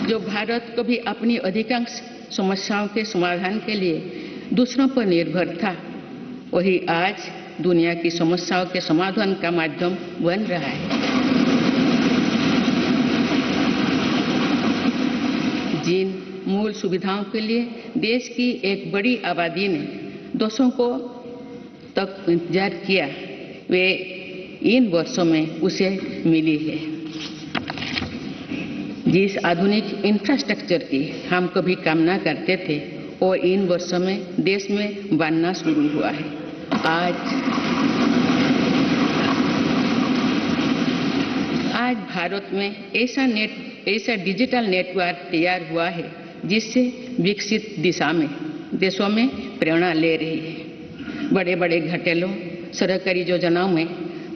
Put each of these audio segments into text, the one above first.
जो भारत कभी अपनी अधिकांश समस्याओं के समाधान के लिए दूसरों पर निर्भर था, वही आज दुनिया की समस्याओं के समाधान का माध्यम बन रहा है। जिन मूल सुविधाओं के लिए देश की एक बड़ी आबादी ने दशकों तक इंतजार किया, वे इन वर्षों में उसे मिली है। जिस आधुनिक इंफ्रास्ट्रक्चर की हम कभी कामना करते थे, वो इन वर्षों में देश में बनना शुरू हुआ है। आज भारत में ऐसा डिजिटल नेटवर्क तैयार हुआ है जिससे विकसित देशों में प्रेरणा ले रही है। बड़े बड़े घोटालों, सरकारी योजनाओं में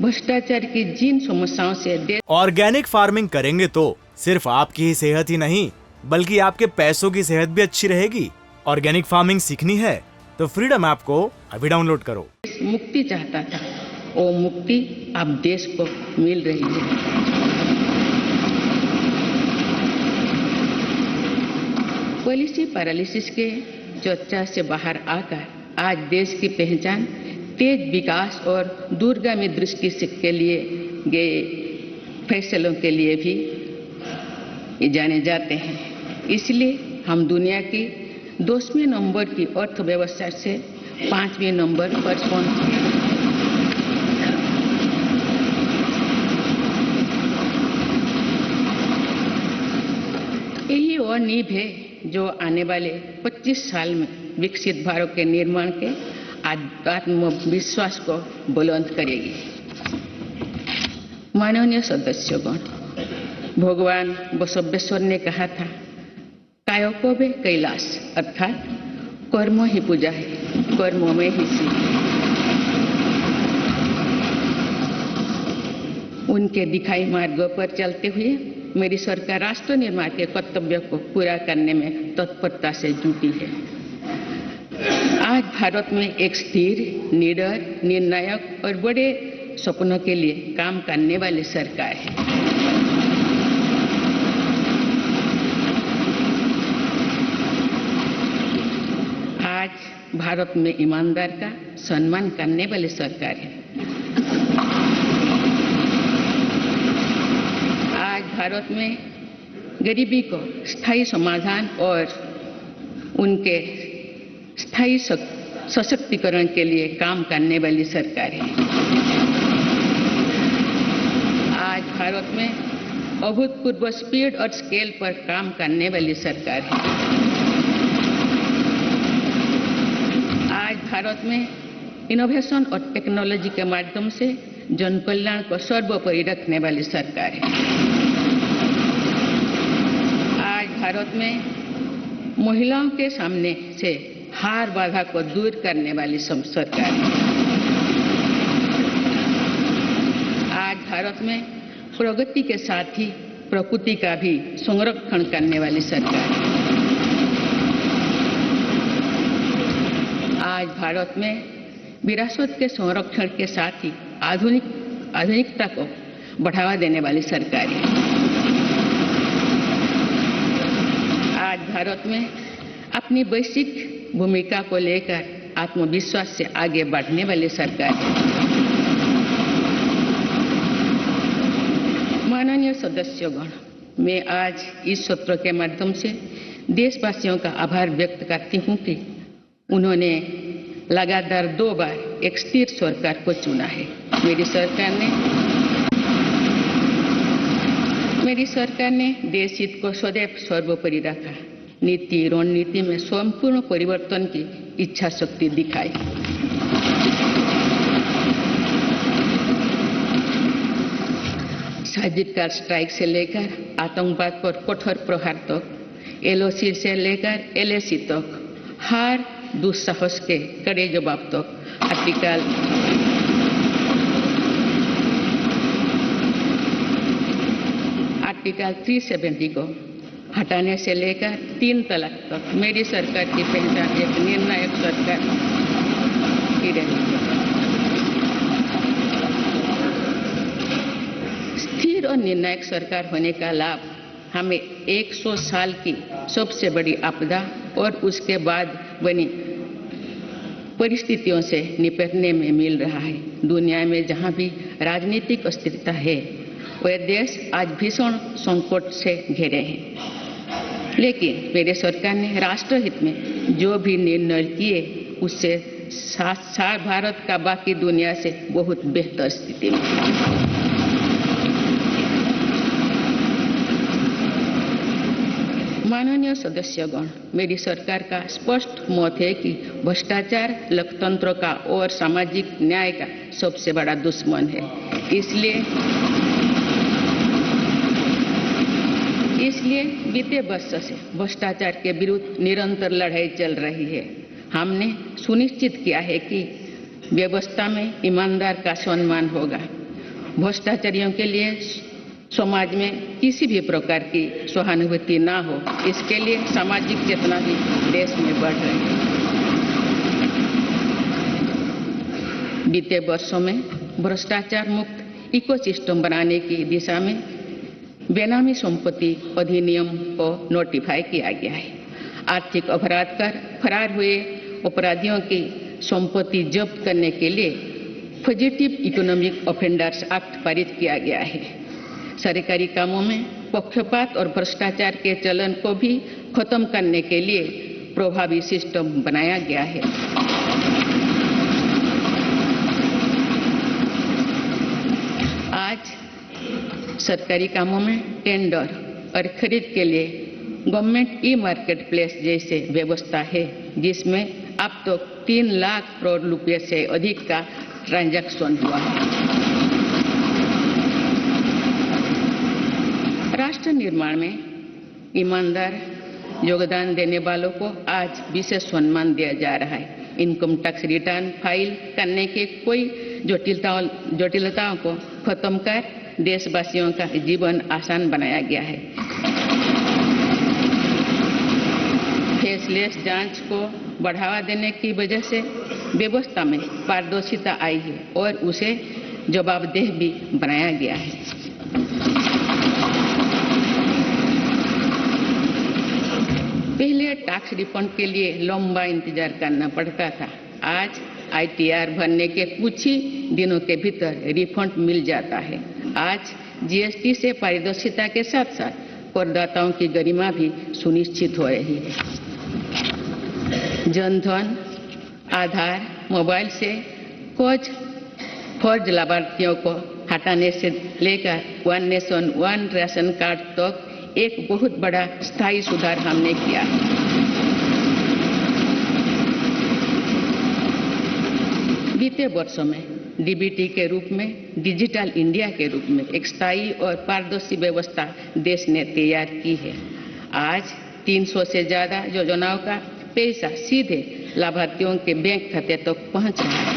भ्रष्टाचार की जिन समस्याओं से ऑर्गेनिक फार्मिंग करेंगे तो सिर्फ आपकी ही सेहत ही नहीं, बल्कि आपके पैसों की सेहत भी अच्छी रहेगी। ऑर्गेनिक फार्मिंग सीखनी है तो फ्रीडम ऐप को अभी डाउनलोड करो। मुक्ति चाहता था, वो मुक्ति अब देश को मिल रही है। पॉलिसी पैरालिसिस के चर्चा से बाहर आकर आज देश की पहचान तेज विकास और दूरगामी दृष्टि के लिए गए फैसलों के लिए भी जाने जाते हैं। इसलिए हम दुनिया की 10वें नंबर की अर्थव्यवस्था से 5वें नंबर पर पहुंचे। यही वो नींव है जो आने वाले 25 साल में विकसित भारत के निर्माण के आत्मविश्वास को बुलंद करेगी। माननीय सदस्यगण, भगवान बसवेश्वर ने कहा था, कायोकवे कैलाश, अर्थात कर्म ही पूजा है, कर्म में ही सिद्ध। उनके दिखाई मार्ग पर चलते हुए मेरी सरकार राष्ट्र निर्माण के कर्तव्य को पूरा करने में तत्परता से जुटी है। आज भारत में एक स्थिर, निडर, निर्णायक और बड़े सपनों के लिए काम करने वाली सरकार है। आज भारत में ईमानदार का सम्मान करने वाली सरकार है। आज भारत में गरीबी को स्थायी समाधान और उनके स्थायी सशक्तिकरण के लिए काम करने वाली सरकार है। आज भारत में अभूतपूर्व स्पीड और स्केल पर काम करने वाली सरकार है। आज भारत में इनोवेशन और टेक्नोलॉजी के माध्यम से जन कल्याण को सर्वोपरि रखने वाली सरकार है। आज भारत में महिलाओं के सामने से हार बाधा को दूर करने वाली सरकार है। आज भारत में प्रगति के साथ ही प्रकृति का भी संरक्षण करने वाली सरकार है। आज भारत में विरासत के संरक्षण के साथ ही आधुनिकता को बढ़ावा देने वाली सरकार है। आज भारत में अपनी वैश्विक भूमिका को लेकर आत्मविश्वास से आगे बढ़ने वाली सरकार है। माननीय सदस्यगण, मैं आज इस सत्र के माध्यम से देशवासियों का आभार व्यक्त करती हूं कि उन्होंने लगातार 2 बार एक स्थिर सरकार को चुना है। मेरी सरकार ने देश हित को सदैव सर्वोपरि रखा। नीति रणनीति में संपूर्ण परिवर्तन की इच्छा शक्ति दिखाई। सर्जिकल स्ट्राइक से लेकर आतंकवाद पर कठोर प्रहार तक, LOC से लेकर LAC तक, हर दुस्साहस के कड़े जवाब तक आर्टिकल 370 को हटाने से लेकर 3 तलाक तक मेरी सरकार की पहचान एक निर्णायक सरकार की रही है। स्थिर और निर्णायक सरकार होने का लाभ हमें 100 साल की सबसे बड़ी आपदा और उसके बाद बनी परिस्थितियों से निपटने में मिल रहा है। दुनिया में जहां भी राजनीतिक अस्थिरता है, वह देश आज भीषण संकट से घिरे हैं। लेकिन मेरे सरकार ने राष्ट्रहित में जो भी निर्णय किए, उससे भारत का बाकी दुनिया से बहुत बेहतर स्थिति में है। माननीय सदस्यगण, मेरी सरकार का स्पष्ट मत है कि भ्रष्टाचार लोकतंत्र का और सामाजिक न्याय का सबसे बड़ा दुश्मन है। इसलिए बीते वर्ष से भ्रष्टाचार के विरुद्ध निरंतर लड़ाई चल रही है। हमने सुनिश्चित किया है कि व्यवस्था में ईमानदार का सम्मान होगा। भ्रष्टाचारियों के लिए समाज में किसी भी प्रकार की सहानुभूति ना हो, इसके लिए सामाजिक चेतना भी देश में बढ़ रही है। बीते वर्षों में भ्रष्टाचार मुक्त इकोसिस्टम बनाने की दिशा में बेनामी संपत्ति अधिनियम को नोटिफाई किया गया है। आर्थिक अपराध कर फरार हुए अपराधियों की संपत्ति जब्त करने के लिए फजिटिव इकोनॉमिक ऑफेंडर्स एक्ट पारित किया गया है। सरकारी कामों में पक्षपात और भ्रष्टाचार के चलन को भी खत्म करने के लिए प्रभावी सिस्टम बनाया गया है। आज सरकारी कामों में टेंडर और खरीद के लिए गवर्नमेंट ई मार्केट प्लेस जैसे व्यवस्था है, जिसमें अब तो 3 लाख करोड़ रुपए से अधिक का ट्रांजैक्शन हुआ है। राष्ट्र निर्माण में ईमानदार योगदान देने वालों को आज विशेष सम्मान दिया जा रहा है। इनकम टैक्स रिटर्न फाइल करने के कोई जटिलताओं को खत्म कर देशवासियों का जीवन आसान बनाया गया है। फेसलेस जांच को बढ़ावा देने की वजह से व्यवस्था में पारदर्शिता आई है और उसे जवाबदेह भी बनाया गया है। पहले टैक्स रिफंड के लिए लंबा इंतजार करना पड़ता था। आज ITR भरने के कुछ ही दिनों के भीतर रिफंड मिल जाता है। आज GST से पारदर्शिता के साथ साथ करदाताओं की गरिमा भी सुनिश्चित हो रही है। जनधन, आधार, मोबाइल से कुछ फर्ज लाभार्थियों को हटाने से लेकर one nation one ration card तक एक बहुत बड़ा स्थायी सुधार हमने किया है। बीते वर्षों में DBT के रूप में, डिजिटल इंडिया के रूप में एक स्थायी और पारदर्शी व्यवस्था देश ने तैयार की है। आज 300 से ज्यादा योजनाओं का पैसा सीधे लाभार्थियों के बैंक खाते तक पहुंच रहा है।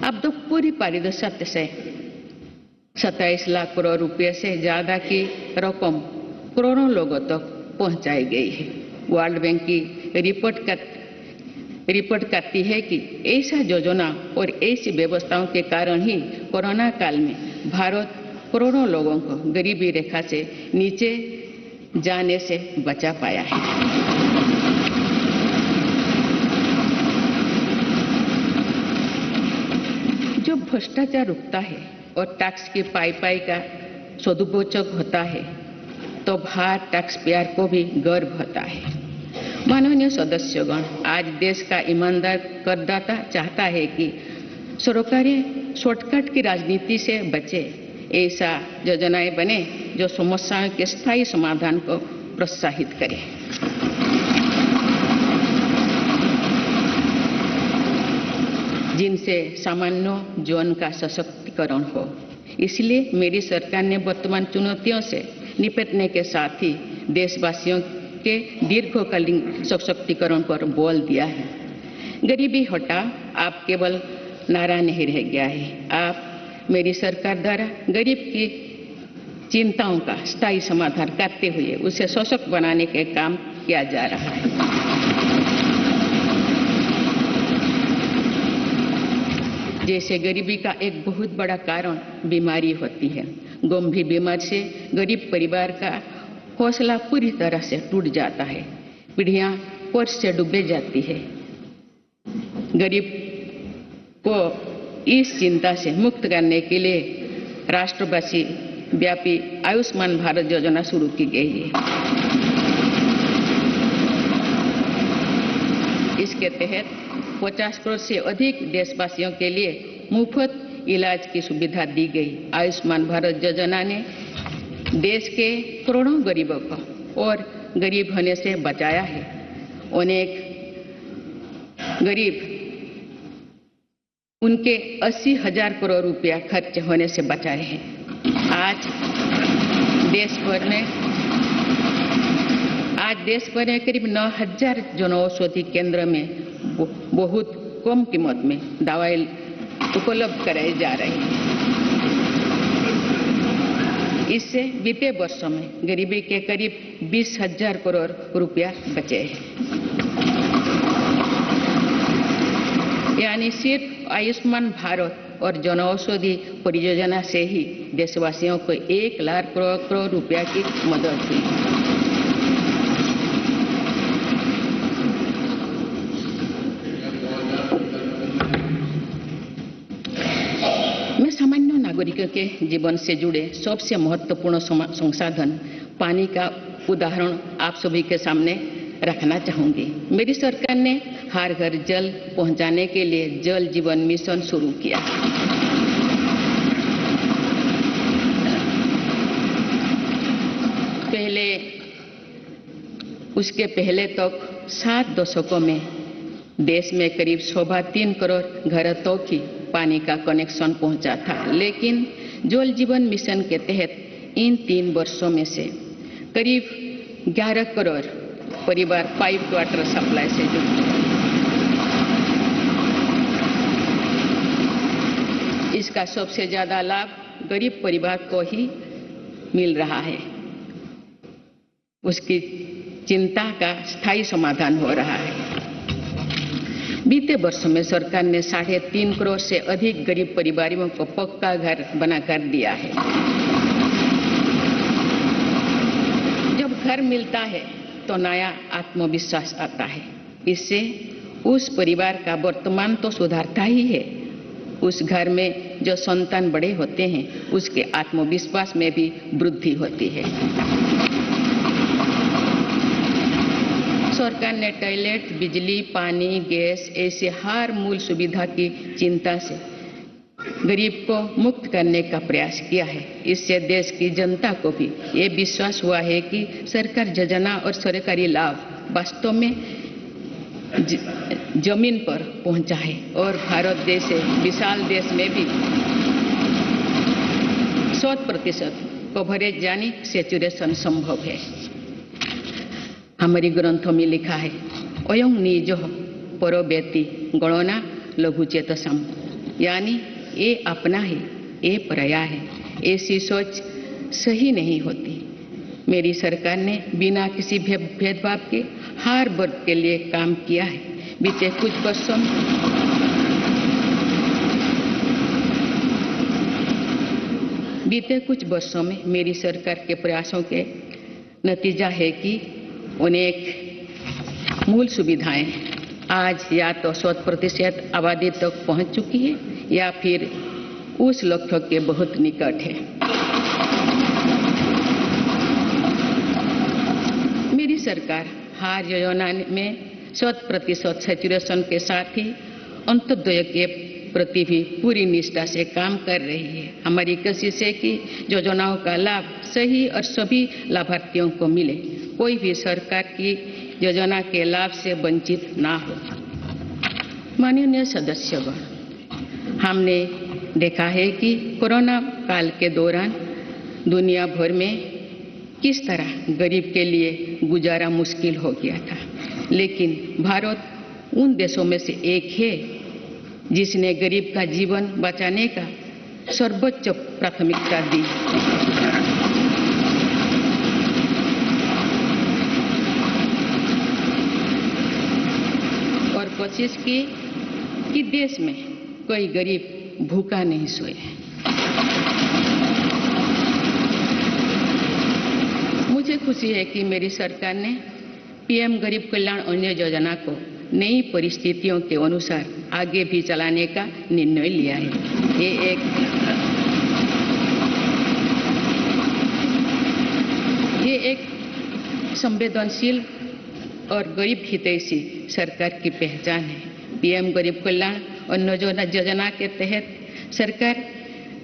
अब तो पूरी पारदर्शिता से 27 लाख करोड़ रुपए से ज्यादा की रकम करोड़ों लोगों तक पहुंचाई गई है। वर्ल्ड बैंक की रिपोर्ट करती है कि ऐसा योजना और ऐसी व्यवस्थाओं के कारण ही कोरोना काल में भारत करोड़ों लोगों को गरीबी रेखा से नीचे जाने से बचा पाया है। जो भ्रष्टाचार रुकता है और टैक्स की पाई का सदुपयोग होता है, तो भारत टैक्स पेयर को भी गर्व होता है। माननीय सदस्यगण, आज देश का ईमानदार करदाता चाहता है कि सरकारी शॉर्टकट की राजनीति से बचे। ऐसा योजनाएं बने जो समस्याओं के स्थायी समाधान को प्रोत्साहित करे। जिनसे सामान्य जीवन का सशक्तिकरण हो। इसलिए मेरी सरकार ने वर्तमान चुनौतियों से निपटने के साथ ही देशवासियों के दीर्घकालीन सशक्तिकरण पर बल दिया है। गरीबी हटाओ आप केवल नारा नहीं रह गया है, आप मेरी सरकार द्वारा गरीब की चिंताओं का स्थायी समाधान करते हुए उसे सशक्त बनाने के काम किया जा रहा है। जैसे गरीबी का एक बहुत बड़ा कारण बीमारी होती है। गंभीर बीमारी से गरीब परिवार का हौसला पूरी तरह से टूट जाता है, पीढ़ियां कर्ज से डूबे जाती है। गरीब को इस चिंता से मुक्त करने के लिए राष्ट्रव्यापी व्यापी आयुष्मान भारत योजना शुरू की गई है। इसके तहत 50 करोड़ से अधिक देशवासियों के लिए मुफ्त इलाज की सुविधा दी गई। आयुष्मान भारत योजना ने देश के करोड़ों गरीबों को और गरीब होने से बचाया है। अनेक गरीब उनके 80,000 करोड़ रुपया खर्च होने से बचाए हैं। आज देश भर में करीब 9,000 जनऔषधि केंद्र में बहुत कम कीमत में दवाई उपलब्ध कराई जा रही है। इससे बीते वर्षों में गरीबी के करीब 20,000 करोड़ रुपया बचे हैं। यानी सिर्फ आयुष्मान भारत और जनऔषधि परियोजना से ही देशवासियों को 1 लाख करोड़ रुपया की मदद हुई। मैं सामान्य नागरिकों के जीवन से जुड़े सबसे महत्वपूर्ण संसाधन पानी का उदाहरण आप सभी के सामने रखना चाहूंगी। मेरी सरकार ने हर घर जल पहुंचाने के लिए जल जीवन मिशन शुरू किया। उसके पहले तक 7 दशकों में देश में करीब 3.25 करोड़ घरों तक ही पानी का कनेक्शन पहुंचा था, लेकिन जल जीवन मिशन के तहत इन 3 वर्षों में से करीब 11 करोड़ परिवार पाइप वाटर सप्लाई से जुड़े। इसका सबसे ज्यादा लाभ गरीब परिवार को ही मिल रहा है। उसकी चिंता का स्थायी समाधान हो रहा है। बीते वर्षों में सरकार ने 3.5 करोड़ से अधिक गरीब परिवारों को पक्का घर बनाकर दिया है। जब घर मिलता है तो नया आत्मविश्वास आता है। इससे उस परिवार का वर्तमान तो सुधरता ही है, उस घर में जो संतान बड़े होते हैं उसके आत्मविश्वास में भी वृद्धि होती है। सरकार ने टॉयलेट, बिजली, पानी, गैस ऐसे हर मूल सुविधा की चिंता से गरीब को मुक्त करने का प्रयास किया है। इससे देश की जनता को भी ये विश्वास हुआ है कि सरकार योजना और सरकारी लाभ वास्तव में जमीन पर पहुंचा है और भारत जैसे विशाल देश में भी 100% कवरेज यानी सैचुरेशन संभव है। हमारी ग्रंथों में लिखा है, अयं निजो परो व्यक्ति गणना लघु चेतसम, यानी ये अपना है, ये पराया है। ऐसी सोच सही नहीं होती। मेरी सरकार ने बिना किसी भेदभाव के हर वर्ग के लिए काम किया है। बीते कुछ वर्षों में मेरी सरकार के प्रयासों के नतीजा है कि अनेक मूल सुविधाएं आज या तो 100% आबादी तक पहुंच चुकी है या फिर उस लक्ष्य के बहुत निकट है। मेरी सरकार हर योजना में 100% सैचुरेशन के साथ ही अंत्योदय के प्रति भी पूरी निष्ठा से काम कर रही है। हमारी कोशिश है कि योजनाओं का लाभ सही और सभी लाभार्थियों को मिले, कोई भी सरकार की योजना के लाभ से वंचित ना हो। माननीय सदस्यगण, हमने देखा है कि कोरोना काल के दौरान दुनिया भर में किस तरह गरीब के लिए गुजारा मुश्किल हो गया था, लेकिन भारत उन देशों में से एक है जिसने गरीब का जीवन बचाने का सर्वोच्च प्राथमिकता दी। और कोशिश की कि देश में कोई गरीब भूखा नहीं सोए। मुझे खुशी है कि मेरी सरकार ने पीएम गरीब कल्याण अन्न योजना को नई परिस्थितियों के अनुसार आगे भी चलाने का निर्णय लिया है। ये एक संवेदनशील और गरीब हितैषी सरकार की पहचान है। पीएम गरीब कल्याण अन्न योजना के तहत सरकार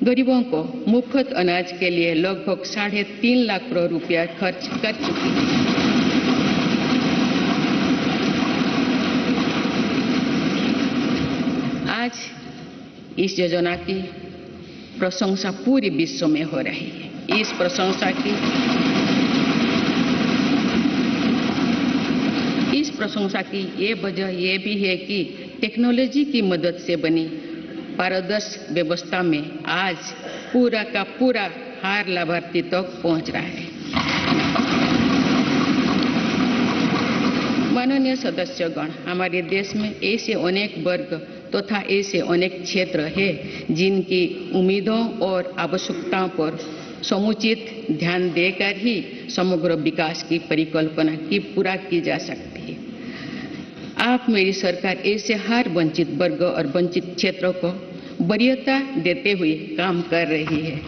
गरीबों को मुफ्त अनाज के लिए लगभग 3.5 लाख करोड़ रुपया खर्च कर चुकी है। आज इस योजना की प्रशंसा पूरे विश्व में हो रही है। इस प्रशंसा की ये वजह ये भी है कि टेक्नोलॉजी की मदद से बनी पारदर्शी व्यवस्था में आज पूरा का पूरा हर लाभार्थी तक पहुंच रहा है। माननीय सदस्यगण, हमारे देश में ऐसे अनेक वर्ग तथा ऐसे अनेक क्षेत्र हैं जिनकी उम्मीदों और आवश्यकताओं पर समुचित ध्यान देकर ही समग्र विकास की परिकल्पना की पूरा की जा सकती है। आप मेरी सरकार ऐसे हर वंचित वर्ग और वंचित क्षेत्रों को वरीयता देते हुए काम कर रही है।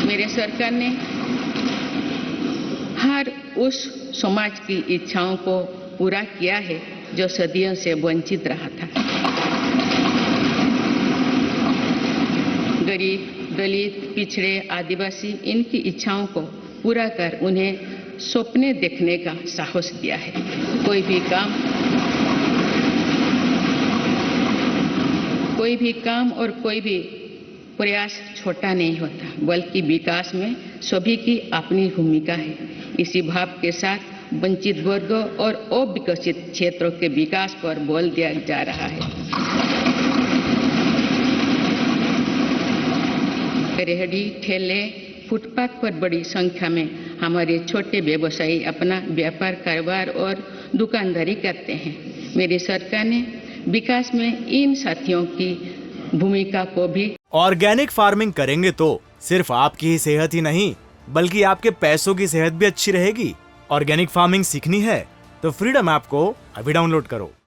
मेरे सरकार ने हर उस समाज की इच्छाओं को पूरा किया है जो सदियों से वंचित रहा था। गरीब, दलित, पिछड़े, आदिवासी इनकी इच्छाओं को पूरा कर उन्हें सपने देखने का साहस दिया है। कोई भी काम और कोई भी प्रयास छोटा नहीं होता, बल्कि विकास में सभी की अपनी भूमिका है। इसी भाव के साथ वंचित वर्गों और अविकसित क्षेत्रों के विकास पर बल दिया जा रहा है। रेहड़ी, ठेले, फुटपाथ पर बड़ी संख्या में हमारे छोटे व्यवसायी अपना व्यापार, कारोबार और दुकानदारी करते हैं। मेरी सरकार ने विकास में इन साथियों की भूमिका को भी। ऑर्गेनिक फार्मिंग करेंगे तो सिर्फ आपकी ही सेहत ही नहीं, बल्कि आपके पैसों की सेहत भी अच्छी रहेगी। ऑर्गेनिक फार्मिंग सीखनी है तो फ्रीडम ऐप को अभी डाउनलोड करो।